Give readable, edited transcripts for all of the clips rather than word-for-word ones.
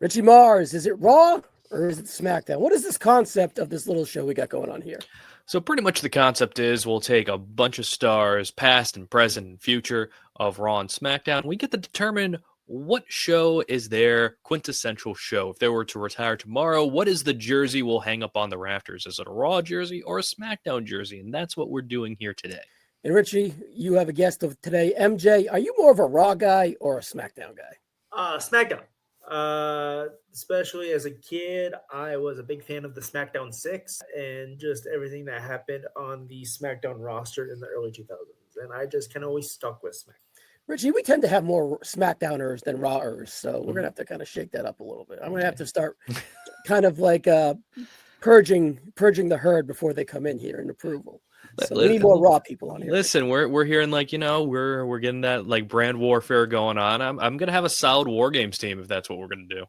Richie Mars, is it Raw or is it SmackDown? What is this concept of this little show we got going on here? So pretty much the concept is we'll take a bunch of stars, past and present and future, of Raw and SmackDown. We get to determine what show is their quintessential show. If they were to retire tomorrow, what is the jersey we'll hang up on the rafters? Is it a Raw jersey or a SmackDown jersey? And that's what we're doing here today. And Richie, you have a guest of today. MJ, are you more of a Raw guy or a SmackDown guy? SmackDown. Especially as a kid, I was a big fan of the SmackDown 6 and just everything that happened on the SmackDown roster in the early 2000s. And I just kind of always stuck with SmackDown. Richie, we tend to have more SmackDowners than Rawers, so we're going to have to kind of shake that up a little bit. I'm going to have to start kind of like purging the herd before they come in here in approval. So we need more Raw people on here. Listen, we're hearing we're getting that like brand warfare going on. I'm gonna have a solid War Games team if that's what we're gonna do.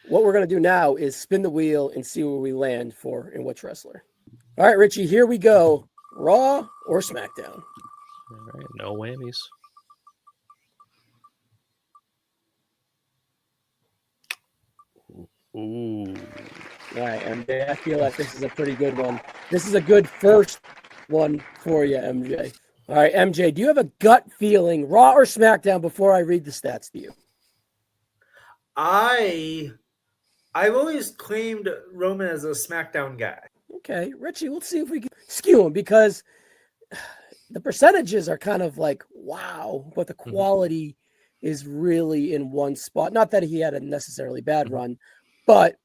What we're gonna do now is spin the wheel and see where we land in which wrestler. All right, Richie, here we go. Raw or SmackDown? All right, no whammies. Ooh. All right, MJ, I feel like this is a pretty good one. This is a good first one for you, MJ. All right, MJ, do you have a gut feeling, Raw or SmackDown, before I read the stats to you? I've always claimed Roman as a SmackDown guy. Okay, Richie, we'll see if we can skew him because the percentages are kind of like, wow, but the quality is really in one spot. Not that he had a necessarily bad run, but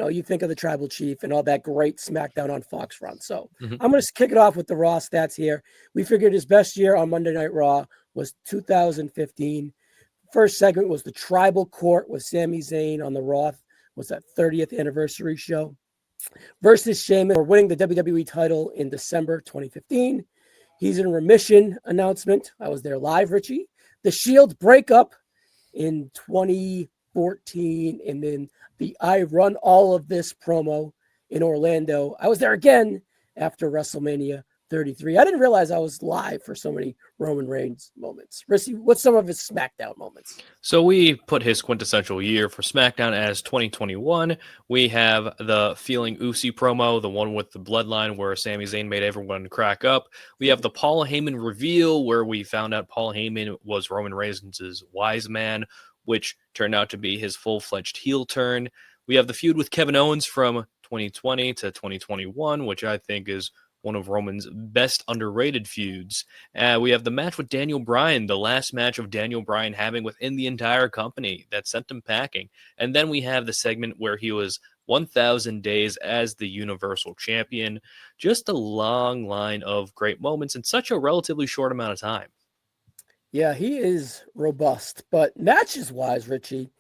you think of the Tribal Chief and all that great SmackDown on Fox run. So I'm going to kick it off with the Raw stats here. We figured his best year on Monday Night Raw was 2015. First segment was the Tribal Court with Sami Zayn on the Raw. Was that 30th anniversary show versus Sheamus for winning the WWE title in December 2015. He's in remission announcement. I was there live, Richie. The Shield breakup in 2014, and then the I Run All of This promo in Orlando. I was there again after WrestleMania 33. I didn't realize I was live for so many Roman Reigns moments. Rissy, what's some of his SmackDown moments? So we put his quintessential year for SmackDown as 2021. We have the Feeling Usi promo, the one with the bloodline where Sami Zayn made everyone crack up. We have the Paul Heyman reveal where we found out Paul Heyman was Roman Reigns' wise man, which turned out to be his full-fledged heel turn. We have the feud with Kevin Owens from 2020 to 2021, which I think is one of Roman's best underrated feuds. We have the match with Daniel Bryan, the last match of Daniel Bryan having within the entire company that sent him packing. And then we have the segment where he was 1,000 days as the Universal Champion. Just a long line of great moments in such a relatively short amount of time. Yeah, he is robust, but matches-wise, Richie,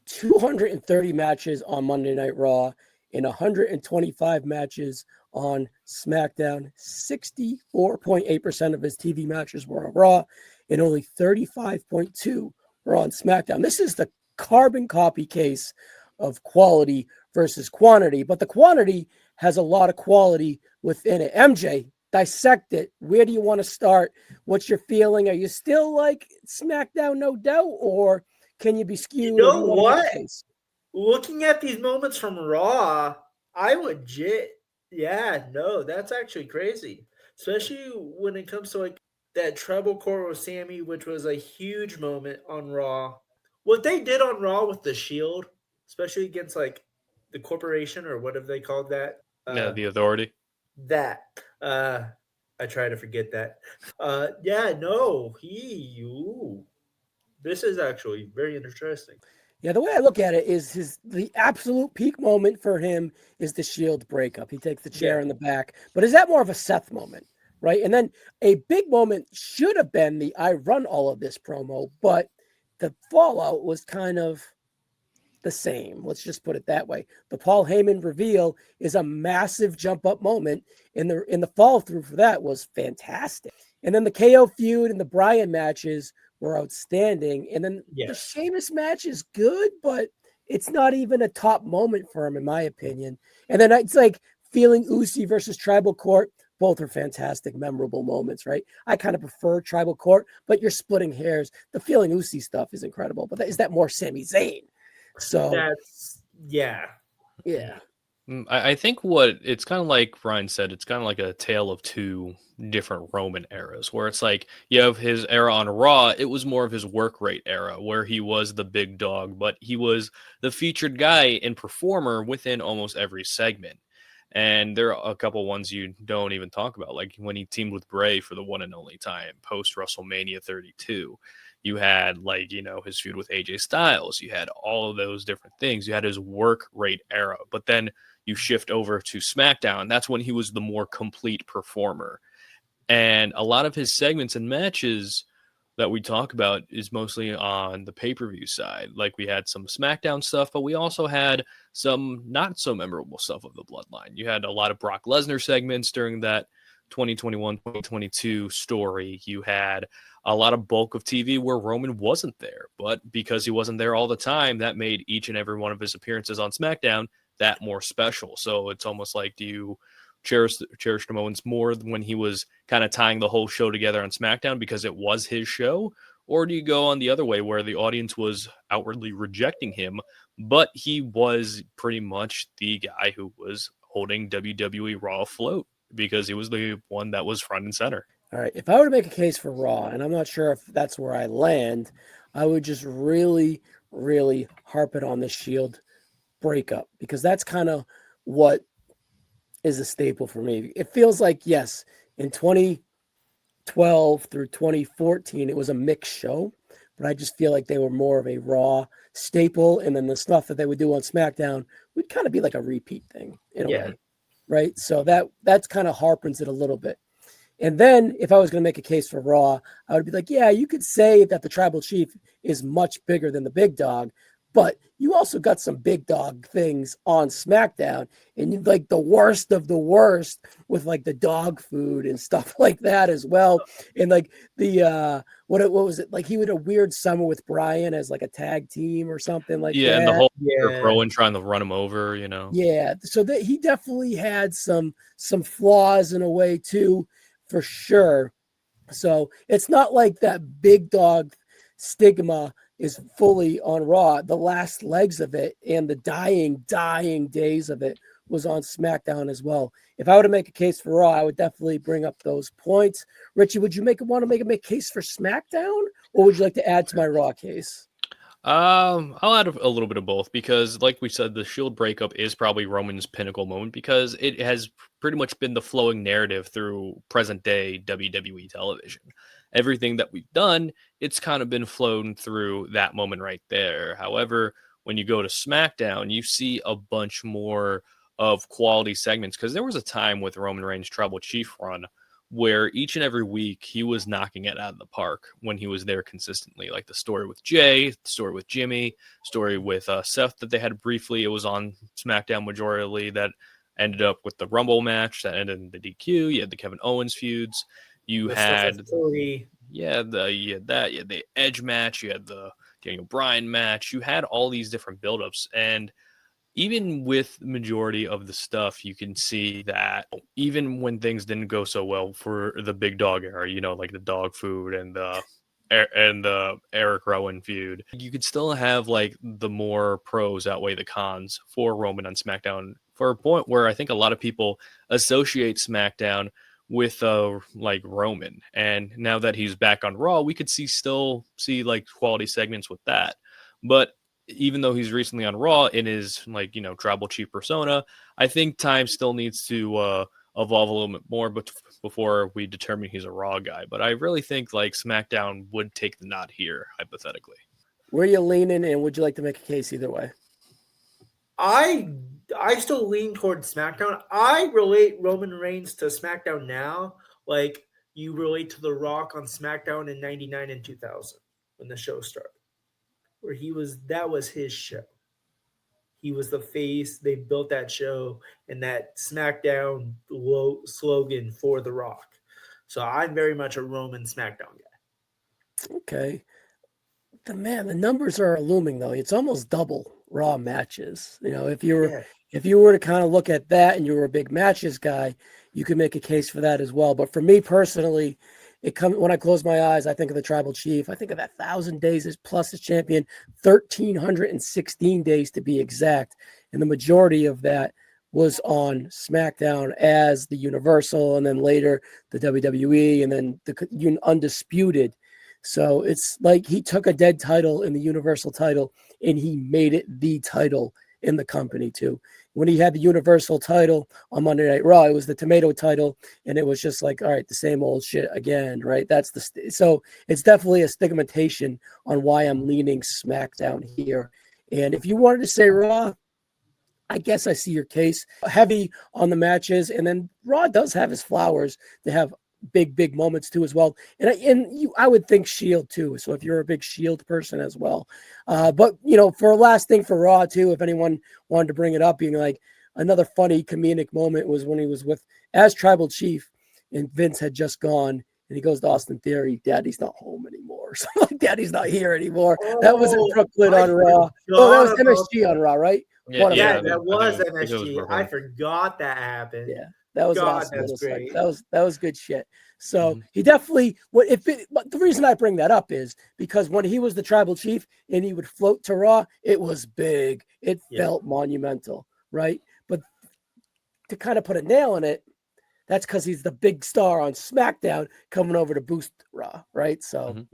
230 matches on Monday Night Raw and 125 matches on SmackDown. 64.8% of his TV matches were on Raw and only 35.2 were on SmackDown. This is the carbon copy case of quality versus quantity, but the quantity has a lot of quality within it. MJ, dissect it. Where do you want to start? What's your feeling? Are you still like SmackDown, no doubt, or can you be skewed? You know what? Looking at these moments from Raw, I legit, that's actually crazy. Especially when it comes to like that Tribal Court with Sammy, which was a huge moment on Raw. What they did on Raw with the Shield, especially against like the corporation or whatever they called that. The Authority. That. I try to forget that. This is actually very interesting. Yeah, the way I look at it is the absolute peak moment for him is the Shield breakup. He takes the chair in the back. But is that more of a Seth moment, right? And then a big moment should have been the I Run All of This promo, but the fallout was kind of the same. Let's just put it that way. The Paul Heyman reveal is a massive jump up moment, and the fall through for that was fantastic. And then the KO feud and the Bryan matches were outstanding. And then the Sheamus match is good, but it's not even a top moment for him, in my opinion. And then it's like Feeling Usi versus Tribal Court. Both are fantastic, memorable moments, right? I kind of prefer Tribal Court, but you're splitting hairs. The Feeling Usi stuff is incredible. But is that more Sami Zayn? So That's yeah. I think what it's kind of like Ryan said, it's kind of like a tale of two different Roman eras, where it's like you have his era on Raw, it was more of his work rate era, where he was the big dog, but he was the featured guy and performer within almost every segment. And there are a couple ones you don't even talk about, like when he teamed with Bray for the one and only time post WrestleMania 32. You had, like, his feud with AJ Styles. You had all of those different things. You had his work rate era, but then you shift over to SmackDown. That's when he was the more complete performer. And a lot of his segments and matches that we talk about is mostly on the pay-per-view side. Like, we had some SmackDown stuff, but we also had some not so memorable stuff of the Bloodline. You had a lot of Brock Lesnar segments during that 2021-2022 story. You had a lot of bulk of TV where Roman wasn't there, but because he wasn't there all the time, that made each and every one of his appearances on SmackDown that more special. So it's almost like, do you cherish the moments more when he was kind of tying the whole show together on SmackDown because it was his show? Or do you go on the other way where the audience was outwardly rejecting him, but he was pretty much the guy who was holding WWE Raw afloat because he was the one that was front and center? All right. If I were to make a case for Raw, and I'm not sure if that's where I land, I would just really, really harp it on the Shield breakup, because that's kind of what is a staple for me. It feels like, yes, in 2012 through 2014, it was a mixed show, but I just feel like they were more of a Raw staple, and then the stuff that they would do on SmackDown would kind of be like a repeat thing in a way, right? So that's kind of harpens it a little bit. And then if I was going to make a case for Raw, I would be like, yeah, you could say that the Tribal Chief is much bigger than the Big Dog, but you also got some big dog things on SmackDown, and you like the worst of the worst with like the dog food and stuff like that as well. And like the what was it, like he would a weird summer with Brian as like a tag team or something like that. And the whole Rowan trying to run him over, Yeah, so that he definitely had some flaws in a way too, for sure. So it's not like that big dog stigma is fully on Raw. The last legs of it and the dying days of it was on SmackDown as well. If I were to make a case for Raw, I would definitely bring up those points. Richie, would you want to make a case for SmackDown, or would you like to add to my Raw case? I'll add a little bit of both, because like we said, the Shield breakup is probably Roman's pinnacle moment, because it has pretty much been the flowing narrative through present day WWE television. Everything that we've done, it's kind of been flown through that moment right there. However, when you go to SmackDown, you see a bunch more of quality segments, because there was a time with Roman Reigns' Tribal Chief run where each and every week he was knocking it out of the park when he was there consistently. Like the story with Jay, the story with Jimmy, story with Seth that they had briefly. It was on SmackDown majorly, that ended up with the Rumble match that ended in the DQ. You had the Kevin Owens feuds. You had the Edge match. You had the Daniel Bryan match. You had all these different buildups, and even with the majority of the stuff, you can see that even when things didn't go so well for the big dog era, like the dog food and the Eric Rowan feud, you could still have like the more pros outweigh the cons for Roman on SmackDown, for a point where I think a lot of people associate SmackDown with like Roman. And now that he's back on Raw, we could still see like quality segments with that. But even though he's recently on Raw in his like Tribal Chief persona, I think time still needs to evolve a little bit more, but before we determine he's a Raw guy. But I really think like SmackDown would take the nod here, hypothetically. Where are you leaning, and would you like to make a case either way? I still lean towards SmackDown. I relate Roman Reigns to SmackDown now, like you relate to The Rock on SmackDown in '99 and 2000 when the show started, where that was his show. He was the face. They built that show and that SmackDown slogan for The Rock. So I'm very much a Roman SmackDown guy. Okay. The numbers are looming though. It's almost double Raw matches. If you were to kind of look at that and you were a big matches guy, you could make a case for that as well. But for me personally, when I close my eyes, I think of the Tribal Chief. I think of that 1,000 days as plus as champion, 1,316 days to be exact. And the majority of that was on SmackDown as the Universal, and then later the WWE, and then the Undisputed. So it's like he took a dead title in the Universal title and he made it the title in the company too. When he had the Universal title on Monday Night Raw, it was the tomato title, and it was just like, all right, the same old shit again, right? So it's definitely a stigmatization on why I'm leaning SmackDown here. And if you wanted to say Raw, I guess I see your case. Heavy on the matches, and then Raw does have his flowers to have big moments too as well. I would think Shield too. So if you're a big Shield person as well, but for a last thing for Raw too, if anyone wanted to bring it up, being like another funny comedic moment was when he was as Tribal Chief, and Vince had just gone, and he goes to Austin Theory, "Daddy's not home anymore." So like, "Daddy's not here anymore." That was in Brooklyn on Raw. Oh, that was MSG on Raw, right? Yeah, that was MSG. I forgot that happened. Yeah. That was awesome. That's great. That was good shit. So he definitely but the reason I bring that up is because when he was the Tribal Chief and he would float to Raw, it was big. It felt monumental, right? But to kind of put a nail in it, that's because he's the big star on SmackDown coming over to boost Raw, right? So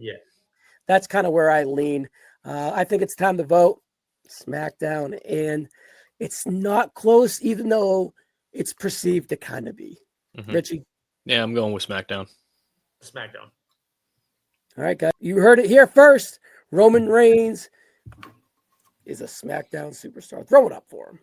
that's kind of where I lean. I think it's time to vote SmackDown, and it's not close, even though it's perceived to kind of be. Richie? Yeah, I'm going with SmackDown. SmackDown. All right, guys. You heard it here first. Roman Reigns is a SmackDown superstar. Throw it up for him.